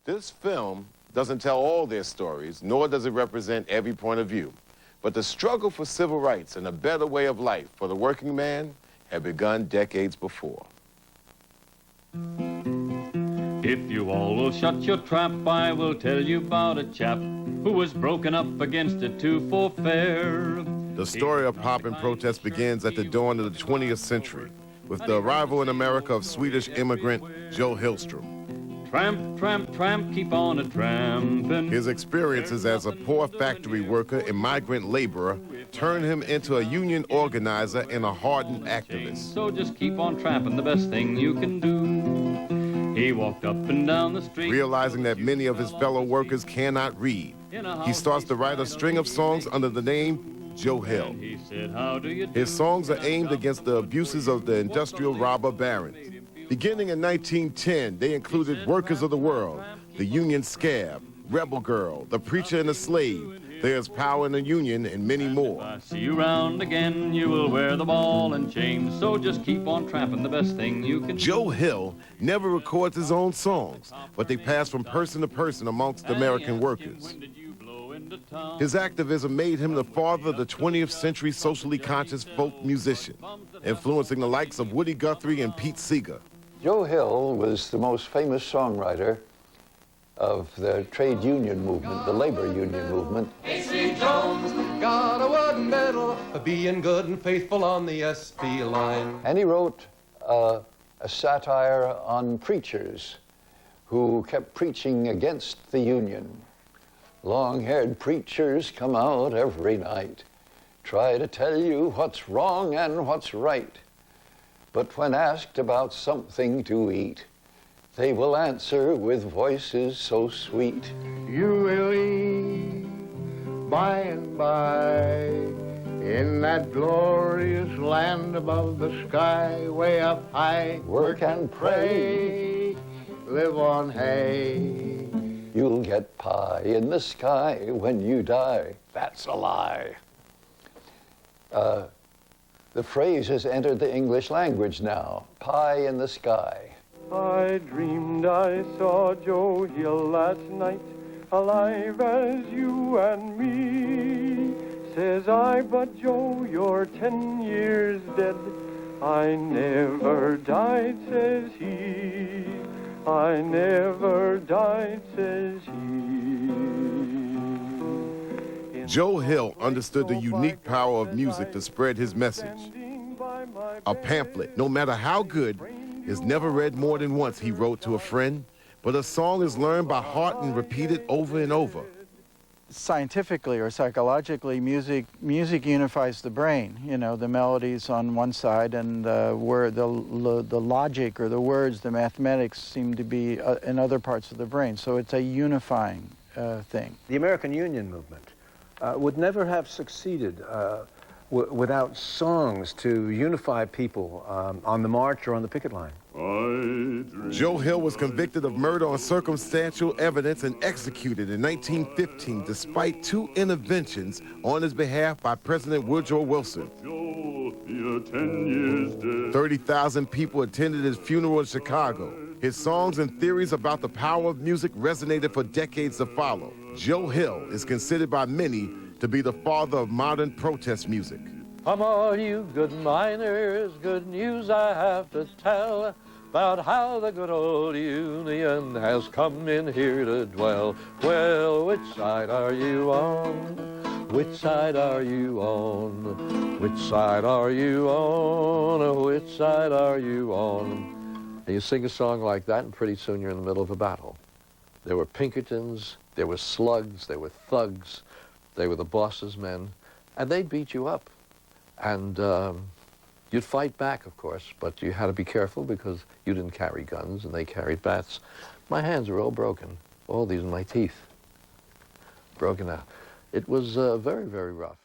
This film doesn't tell all their stories, nor does it represent every point of view. But the struggle for civil rights and a better way of life for the working man had begun decades before. If you all will shut your trap, I will tell you about a chap who was broken up against it too for fair. The story of pop and protest begins at the dawn of the 20th century with the arrival in America of Swedish immigrant Joe Hillstrom. Tramp, tramp, tramp, keep on a-trampin'. His experiences as a poor factory worker and migrant laborer turned him into a union organizer and a hardened activist. So just keep on tramping, the best thing you can do. He walked up and down the street. Realizing that many of his fellow workers cannot read, he starts to write a string of songs under the name Joe Hill. His songs are aimed against the abuses of the industrial robber barons. Beginning in 1910, they included Workers of the World, The Union Scab, Rebel Girl, The Preacher and the Slave, There's Power in the Union, and many more. If I see you round again, you will wear the ball and chain, so just keep on tramping, the best thing you can do. Joe Hill never records his own songs, but they pass from person to person amongst American workers. His activism made him the father of the 20th century socially conscious folk musician, influencing the likes of Woody Guthrie and Pete Seeger. Joe Hill was the most famous songwriter of the trade union movement, the labor union movement. Casey Jones got a wooden medal for being good and faithful on the SB line. And he wrote a satire on preachers who kept preaching against the union. Long-haired preachers come out every night, try to tell you what's wrong and what's right. But when asked about something to eat, they will answer with voices so sweet. You will eat by and by in that glorious land above the sky, way up high. Work and pray, live on hay. You'll get pie in the sky when you die. That's a lie. The phrase has entered the English language now, pie in the sky. I dreamed I saw Joe Hill last night, alive as you and me. Says I, but Joe, you're 10 years dead. I never died, says he. I never died, says he. Joe Hill understood the unique power of music to spread his message. A pamphlet, no matter how good, is never read more than once, he wrote to a friend, but a song is learned by heart and repeated over and over. Scientifically or psychologically, music unifies the brain. You know, the melodies on one side and the logic or the words, the mathematics seem to be in other parts of the brain. So it's a unifying thing. The American Union movement would never have succeeded without songs to unify people on the march or on the picket line. Joe Hill was convicted of murder on circumstantial evidence and executed in 1915 despite 2 interventions on his behalf by President Woodrow Wilson. 30,000 people attended his funeral in Chicago. His songs and theories about the power of music resonated for decades to follow. Joe Hill is considered by many to be the father of modern protest music. Come all you good miners, good news I have to tell about how the good old Union has come in here to dwell. Well, which side are you on? Which side are you on? Which side are you on? Which side are you on? And you sing a song like that, and pretty soon you're in the middle of a battle. There were Pinkertons, there were slugs, there were thugs, they were the boss's men, and they'd beat you up. And you'd fight back, of course, but you had to be careful because you didn't carry guns and they carried bats. My hands are all broken. All these are my teeth broken out. It was very, very rough.